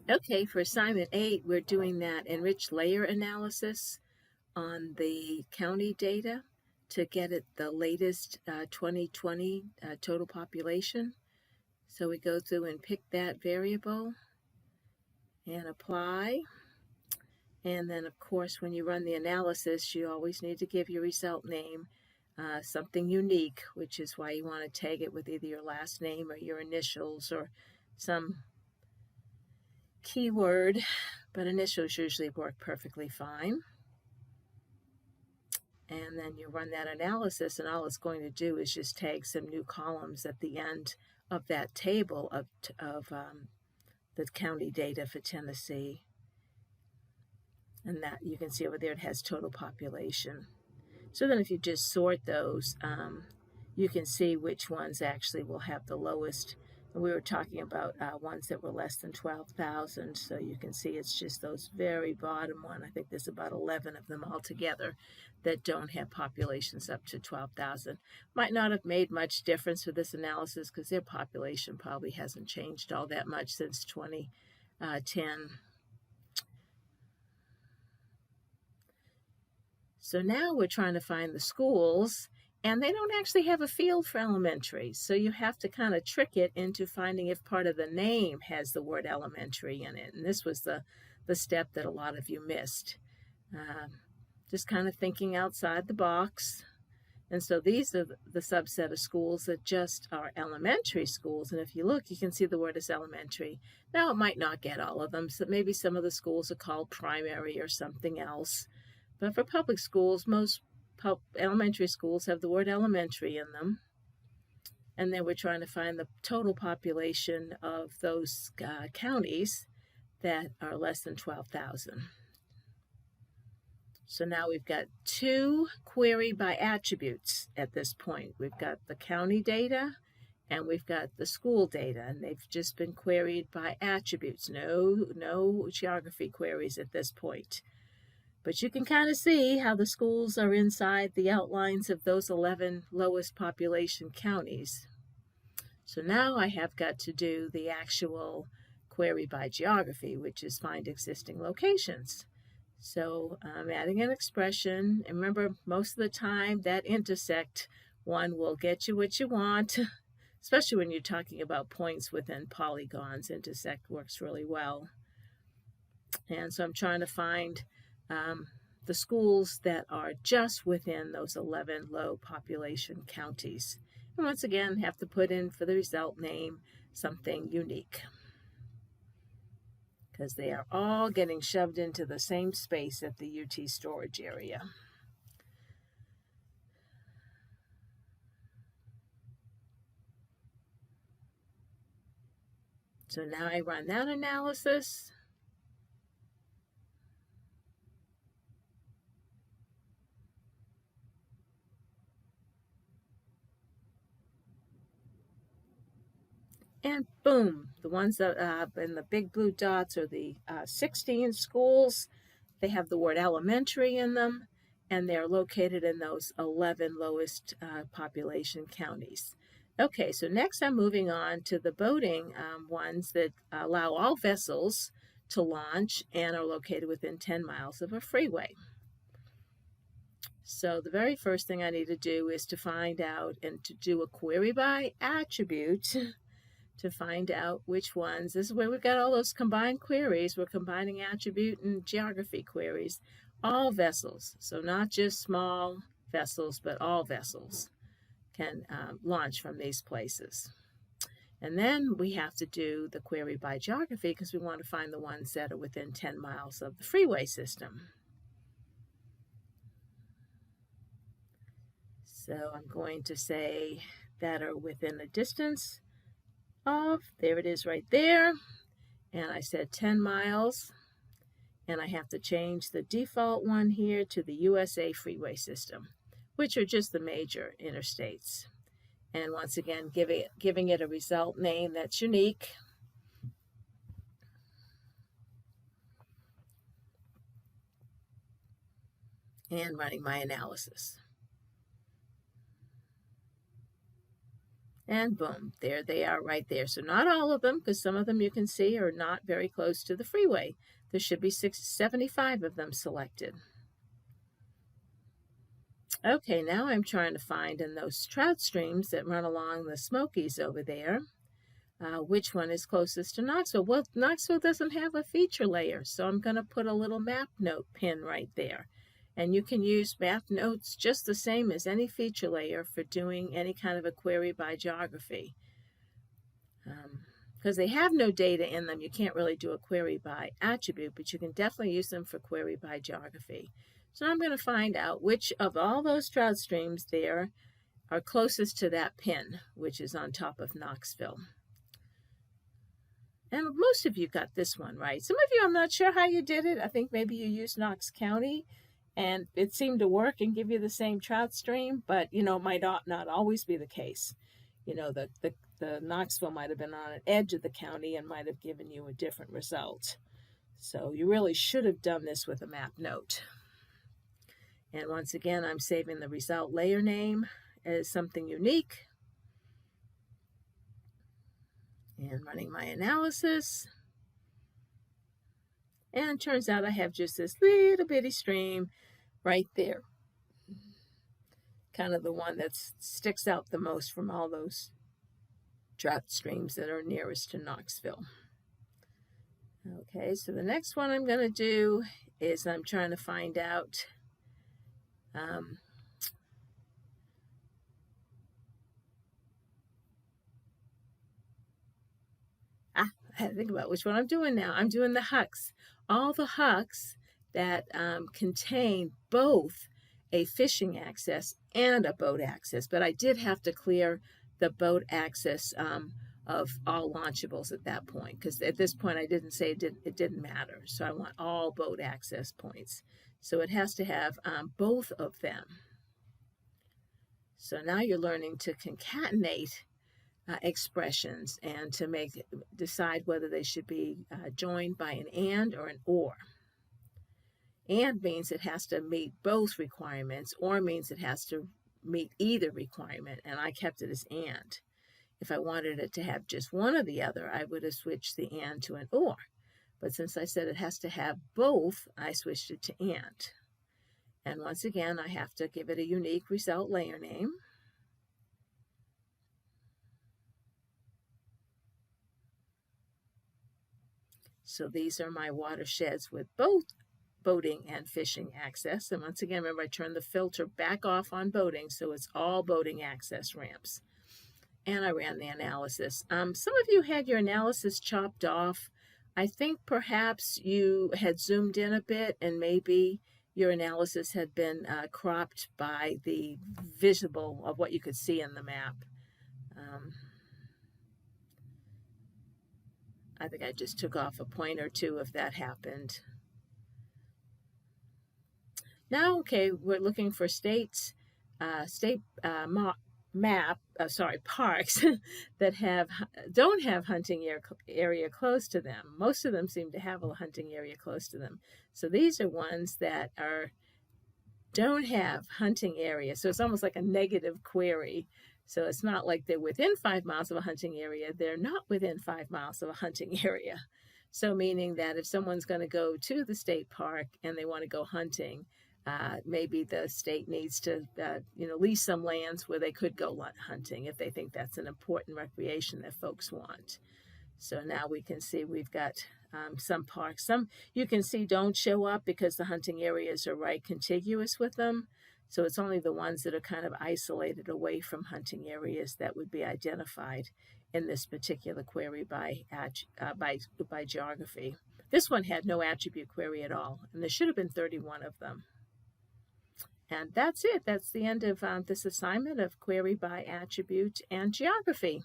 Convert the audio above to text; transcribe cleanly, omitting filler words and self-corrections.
Okay, for assignment 8, we're doing that enriched layer analysis on the county data to get it the latest 2020 total population. So we go through and pick that variable and apply. And then, of course, when you run the analysis, you always need to give your result name something unique, which is why you want to tag it with either your last name or your initials or some keyword, but initials usually work perfectly fine. And then you run that analysis, and all it's going to do is just tag some new columns at the end of that table of the county data for Tennessee. And that you can see over there, it has total population. So then if you just sort those, you can see which ones actually will have the lowest. And we were talking about ones that were less than 12,000. So you can see it's just those very bottom one. I think there's about 11 of them altogether that don't have populations up to 12,000. Might not have made much difference for this analysis because their population probably hasn't changed all that much since 2010. So now we're trying to find the schools, and they don't actually have a field for elementary. So you have to kind of trick it into finding if part of the name has the word elementary in it. And this was the step that a lot of you missed. Just kind of thinking outside the box. And so these are the subset of schools that just are elementary schools. And if you look, you can see the word is elementary. Now, it might not get all of them. So maybe some of the schools are called primary or something else. But for public schools, most elementary schools have the word elementary in them. And then we're trying to find the total population of those counties that are less than 12,000. So now we've got two query by attributes at this point. We've got the county data and we've got the school data, and they've just been queried by attributes. No geography queries at this point. But you can kind of see how the schools are inside the outlines of those 11 lowest population counties. So now I have got to do the actual query by geography, which is find existing locations. So I'm adding an expression. And remember, most of the time that intersect one will get you what you want, especially when you're talking about points within polygons. Intersect works really well. And so I'm trying to find the schools that are just within those 11 low population counties. And once again, have to put in for the result name something unique, because they are all getting shoved into the same space at the UT storage area. So now I run that analysis. And boom, the ones that in the big blue dots are the 16 schools. They have the word elementary in them, and they're located in those 11 lowest population counties. Okay, so next I'm moving on to the boating ones that allow all vessels to launch and are located within 10 miles of a freeway. So the very first thing I need to do is to find out and to do a query by attribute to find out which ones. This is where we've got all those combined queries. We're combining attribute and geography queries. All vessels, so not just small vessels, but all vessels can launch from these places. And then we have to do the query by geography because we want to find the ones that are within 10 miles of the freeway system. So I'm going to say that are within a distance of, there it is right there, and I said 10 miles, and I have to change the default one here to the USA freeway system, which are just the major interstates. And once again, giving it a result name that's unique. And running my analysis. And boom, there they are right there. So not all of them, because some of them you can see are not very close to the freeway. There should be 75 of them selected. Okay, now I'm trying to find in those trout streams that run along the Smokies over there, which one is closest to Knoxville. Well, Knoxville doesn't have a feature layer, so I'm going to put a little map note pin right there. And you can use map notes just the same as any feature layer for doing any kind of a query by geography. Because they have no data in them, you can't really do a query by attribute, but you can definitely use them for query by geography. So I'm going to find out which of all those trout streams there are closest to that pin, which is on top of Knoxville. And most of you got this one right. Some of you, I'm not sure how you did it. I think maybe you used Knox County and it seemed to work and give you the same trout stream, but it might not always be the case. The Knoxville might have been on an edge of the county and might have given you a different result. So you really should have done this with a map note. And once again, I'm saving the result layer name as something unique. And running my analysis. And it turns out I have just this little bitty stream right there. Kind of the one that sticks out the most from all those trout streams that are nearest to Knoxville. Okay, so the next one I'm going to do is I'm trying to find out I had to think about which one I'm doing now. I'm doing the hucks. All the hucks that contain both a fishing access and a boat access, but I did have to clear the boat access of all launchables at that point, because at this point I didn't say it didn't matter. So I want all boat access points. So it has to have both of them. So now you're learning to concatenate expressions and to decide whether they should be joined by an and or an or. And means it has to meet both requirements, or means it has to meet either requirement, and I kept it as and. If I wanted it to have just one or the other, I would have switched the and to an or. But since I said it has to have both, I switched it to and. And once again, I have to give it a unique result layer name. So these are my watersheds with both boating and fishing access. And once again, remember I turned the filter back off on boating, so it's all boating access ramps. And I ran the analysis. Some of you had your analysis chopped off. I think perhaps you had zoomed in a bit and maybe your analysis had been cropped by the visible of what you could see in the map. I think I just took off a point or two if that happened. Now, okay, we're looking for parks that don't have hunting area close to them. Most of them seem to have a hunting area close to them. So these are ones that don't have hunting area. So it's almost like a negative query. So it's not like they're within 5 miles of a hunting area. They're not within 5 miles of a hunting area. So meaning that if someone's going to go to the state park and they want to go hunting, maybe the state needs to, lease some lands where they could go hunting if they think that's an important recreation that folks want. So now we can see we've got some parks. Some you can see don't show up because the hunting areas are right contiguous with them. So it's only the ones that are kind of isolated away from hunting areas that would be identified in this particular query by geography. This one had no attribute query at all, and there should have been 31 of them. And that's it. That's the end of this assignment of query by attribute and geography.